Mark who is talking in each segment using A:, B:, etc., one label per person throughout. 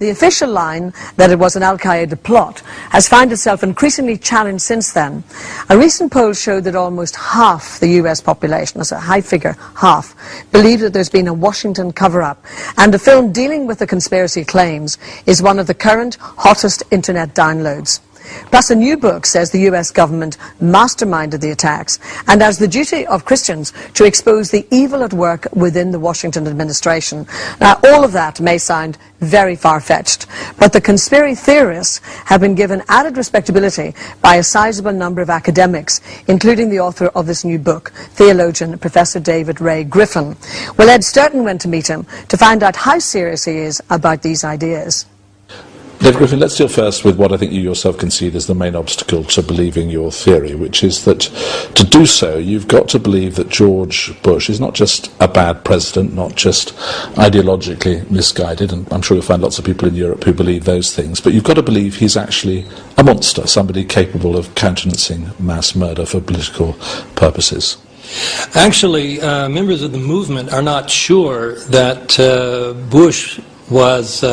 A: The official line that it was an al-Qaeda plot has found itself increasingly challenged since then. A recent poll showed that almost half the US population, that's a high figure, half, believe that there's been a Washington cover-up. And the film dealing with the conspiracy claims is one of the current hottest internet downloads. Plus, a new book says the US government masterminded the attacks and has the duty of Christians to expose the evil at work within the Washington administration. Now, all of that may sound very far-fetched, but the conspiracy theorists have been given added respectability by a sizable number of academics, including the author of this new book, theologian Professor David Ray Griffin. Well, Ed Sturton went to meet him to find out how serious he is about these ideas.
B: David Griffin, let's deal first with what I think you yourself concede is the main obstacle to believing your theory, which is that to do so, you've got to believe that George Bush is not just a bad president, not just ideologically misguided, and I'm sure you'll find lots of people in Europe who believe those things, but you've got to believe he's actually a monster, somebody capable of countenancing mass murder for political purposes.
C: Actually, members of the movement are not sure that Bush was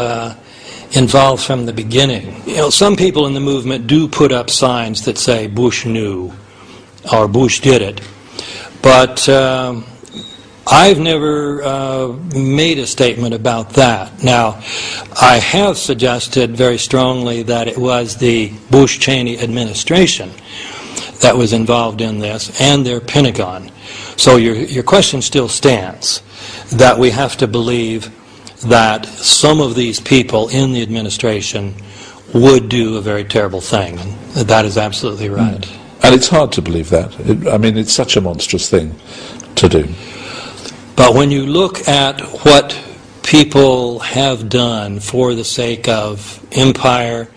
C: involved from the beginning. You know, some people in the movement do put up signs that say Bush knew or Bush did it, but I've never made a statement about that. Now, I have suggested very strongly that it was the Bush-Cheney administration that was involved in this and their Pentagon. So your question still stands, that we have to believe that some of these people in the administration would do a very terrible thing. That is absolutely right.
B: And it's hard to believe that. I mean, it's such a monstrous thing to do.
C: But when you look at what people have done for the sake of empire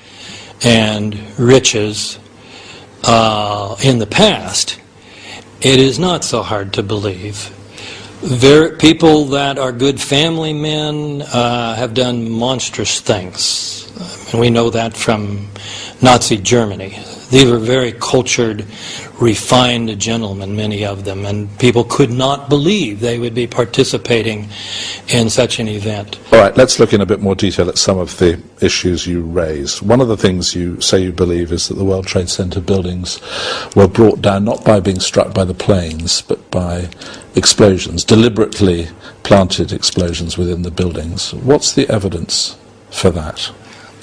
C: and riches in the past, it is not so hard to believe. People that are good family men have done monstrous things. And we know that from Nazi Germany. These were very cultured, refined gentlemen, many of them, and people could not believe they would be participating in such an event.
B: All right, let's look in a bit more detail at some of the issues you raise. One of the things you say you believe is that the World Trade Center buildings were brought down not by being struck by the planes, but by explosions, deliberately planted explosions within the buildings. What's the evidence for that?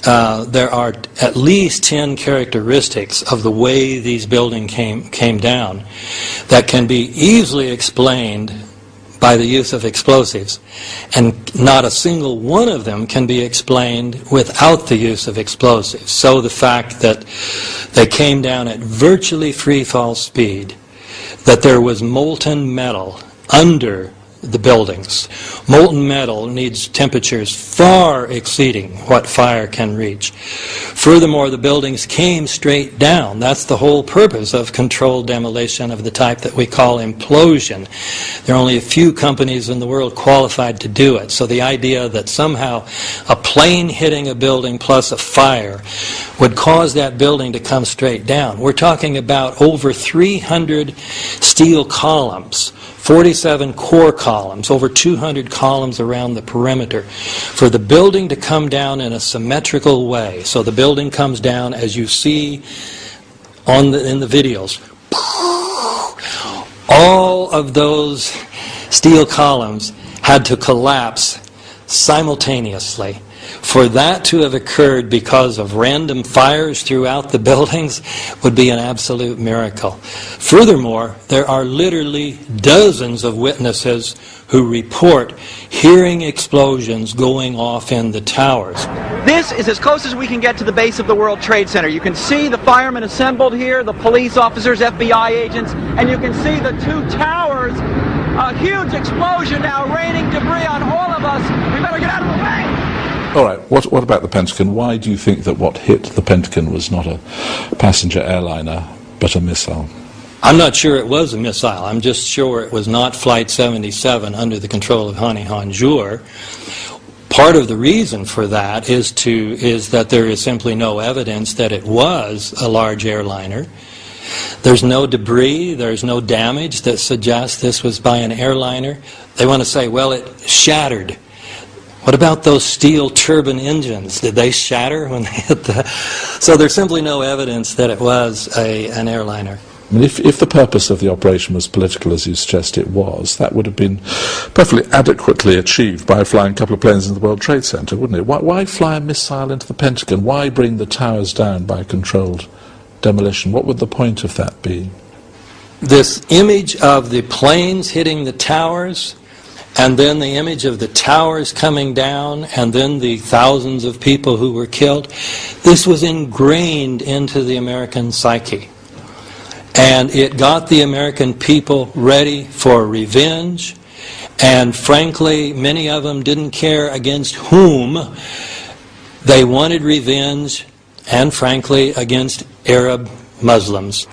C: There are at least 10 characteristics of the way these buildings came down that can be easily explained by the use of explosives, and not a single one of them can be explained without the use of explosives. So the fact that they came down at virtually free fall speed, that there was molten metal under the buildings. Molten metal needs temperatures far exceeding what fire can reach. Furthermore, the buildings came straight down. That's the whole purpose of controlled demolition of the type that we call implosion. There are only a few companies in the world qualified to do it. So the idea that somehow a plane hitting a building plus a fire would cause that building to come straight down. We're talking about over 300 steel columns, 47 core columns, over 200 columns around the perimeter, for the building to come down in a symmetrical way. So the building comes down as you see in the videos. All of those steel columns had to collapse simultaneously. For that to have occurred because of random fires throughout the buildings would be an absolute miracle. Furthermore, there are literally dozens of witnesses who report hearing explosions going off in the towers.
D: This is as close as we can get to the base of the World Trade Center. You can see the firemen assembled here, the police officers, FBI agents, and you can see the two towers. A huge explosion now raining debris on all of us. We better get out of the way.
B: All right, what about the Pentagon? Why do you think that what hit the Pentagon was not a passenger airliner, but a missile?
C: I'm not sure it was a missile. I'm just sure it was not Flight 77 under the control of Hani Hanjour. Part of the reason for that is that there is simply no evidence that it was a large airliner. There's no debris, there's no damage that suggests this was by an airliner. They want to say, well, it shattered. What about those steel turbine engines? Did they shatter when they hit the... So there's simply no evidence that it was an airliner.
B: I mean, if the purpose of the operation was political, as you suggest it was, that would have been perfectly adequately achieved by flying a couple of planes into the World Trade Center, wouldn't it? Why fly a missile into the Pentagon? Why bring the towers down by controlled demolition? What would the point of that be?
C: This image of the planes hitting the towers, and then the image of the towers coming down, and then the thousands of people who were killed, this was ingrained into the American psyche. And it got the American people ready for revenge, and frankly, many of them didn't care against whom. They wanted revenge, and frankly, against Arab Muslims.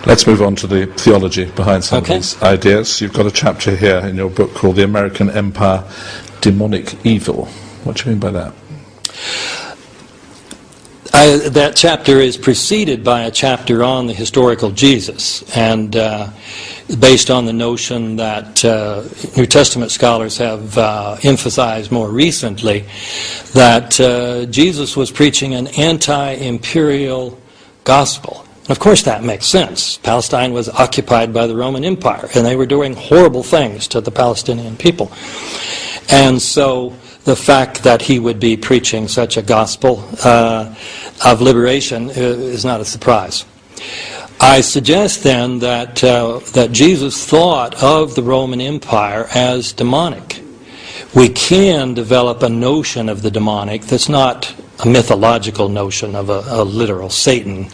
B: Let's move on to the theology behind some of these ideas. You've got a chapter here in your book called The American Empire, Demonic Evil. What do you mean by that?
C: That chapter is preceded by a chapter on the historical Jesus, and based on the notion that New Testament scholars have emphasized more recently, that Jesus was preaching an anti-imperial gospel. And of course that makes sense. Palestine was occupied by the Roman Empire, and they were doing horrible things to the Palestinian people. And so the fact that he would be preaching such a gospel of liberation is not a surprise. I suggest then that that Jesus thought of the Roman Empire as demonic. We can develop a notion of the demonic that's not a mythological notion of a literal Satan,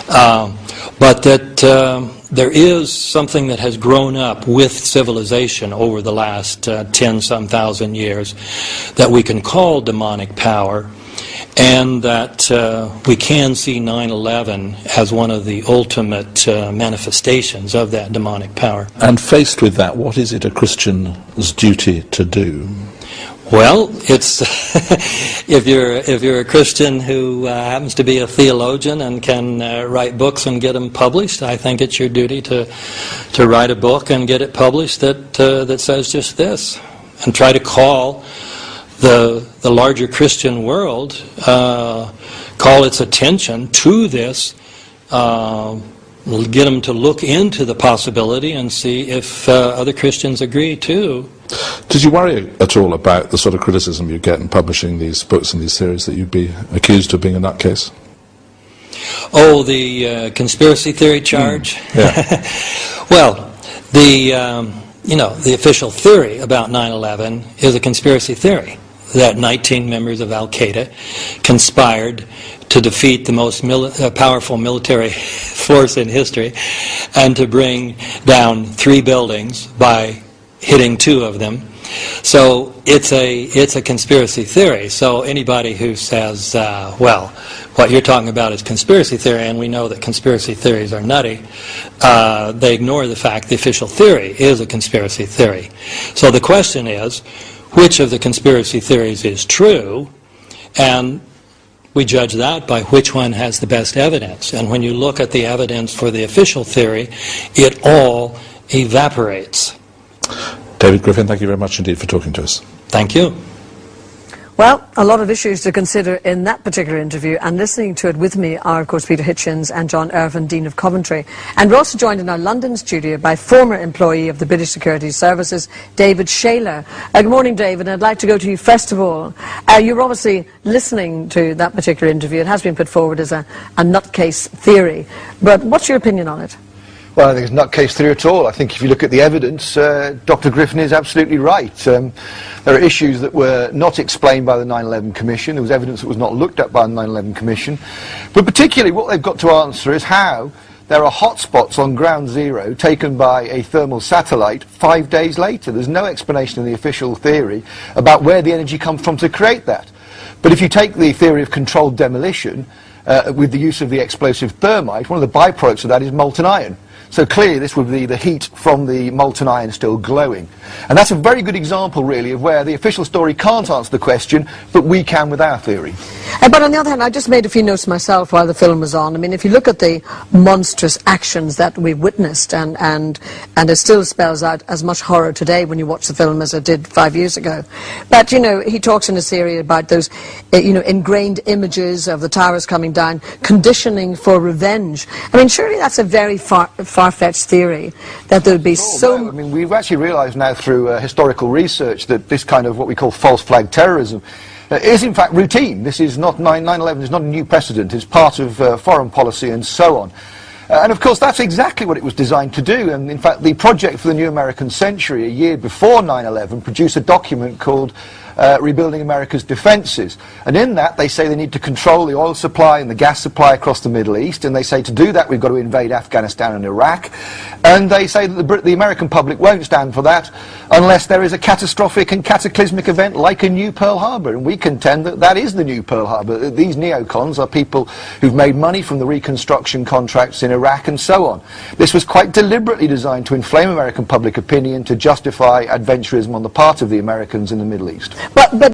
C: but that there is something that has grown up with civilization over the last 10-some thousand years that we can call demonic power, and that we can see 9/11 as one of the ultimate manifestations of that demonic power.
B: And faced with that, what is it a Christian's duty to do?
C: Well, it's if you're a Christian who happens to be a theologian and can write books and get them published, I think it's your duty to write a book and get it published that says just this, and try to call the larger Christian world, call its attention to this, get them to look into the possibility and see if other Christians agree too.
B: Did you worry at all about the sort of criticism you get in publishing these books and these series, that you'd be accused of being a nutcase?
C: Oh, the conspiracy theory charge?
B: Yeah.
C: Well, the official theory about 9/11 is a conspiracy theory, that 19 members of Al-Qaeda conspired to defeat the most powerful military force in history and to bring down 3 buildings by hitting 2 of them. So it's a conspiracy theory. So anybody who says, well, what you're talking about is conspiracy theory, and we know that conspiracy theories are nutty, they ignore the fact the official theory is a conspiracy theory. So the question is, which of the conspiracy theories is true? And we judge that by which one has the best evidence. And when you look at the evidence for the official theory, it all evaporates.
B: David Griffin, thank you very much indeed for talking to us.
C: Thank you.
A: Well, a lot of issues to consider in that particular interview, and listening to it with me are, of course, Peter Hitchens and John Irvin, Dean of Coventry. And we're also joined in our London studio by former employee of the British Security Services, David Shayler. Good morning, David. I'd like to go to you first of all. You're obviously listening to that particular interview. It has been put forward as a nutcase theory. But what's your opinion on it?
E: Well, I think it's not case theory at all. I think if you look at the evidence, Dr. Griffin is absolutely right. There are issues that were not explained by the 9/11 Commission. There was evidence that was not looked at by the 9/11 Commission. But particularly what they've got to answer is how there are hotspots on ground zero taken by a thermal satellite 5 days later. There's no explanation in the official theory about where the energy comes from to create that. But if you take the theory of controlled demolition, with the use of the explosive thermite, one of the byproducts of that is molten iron. So clearly this would be the heat from the molten iron still glowing. And that's a very good example, really, of where the official story can't answer the question, but we can with our theory.
A: But on the other hand, I just made a few notes myself while the film was on. I mean, if you look at the monstrous actions that we've witnessed, and it still spells out as much horror today when you watch the film as it did 5 years ago. But, you know, he talks in a series about those, you know, ingrained images of the towers coming down, conditioning for revenge. I mean, surely that's a very far-fetched theory, that there would be
E: No, I mean, we've actually realised now through historical research that this kind of what we call false flag terrorism is in fact routine. This is not 9/11 is not a new precedent. It's part of foreign policy and so on. And of course that's exactly what it was designed to do. And in fact the Project for the New American Century, a year before 9/11, produced a document called Rebuilding America's Defences. And in that they say they need to control the oil supply and the gas supply across the Middle East, and they say to do that we've got to invade Afghanistan and Iraq. And they say that the American public won't stand for that unless there is a catastrophic and cataclysmic event like a new Pearl Harbor. And we contend that that is the new Pearl Harbor. These neocons are people who've made money from the reconstruction contracts in Iraq and so on. This was quite deliberately designed to inflame American public opinion, to justify adventurism on the part of the Americans in the Middle East.
A: But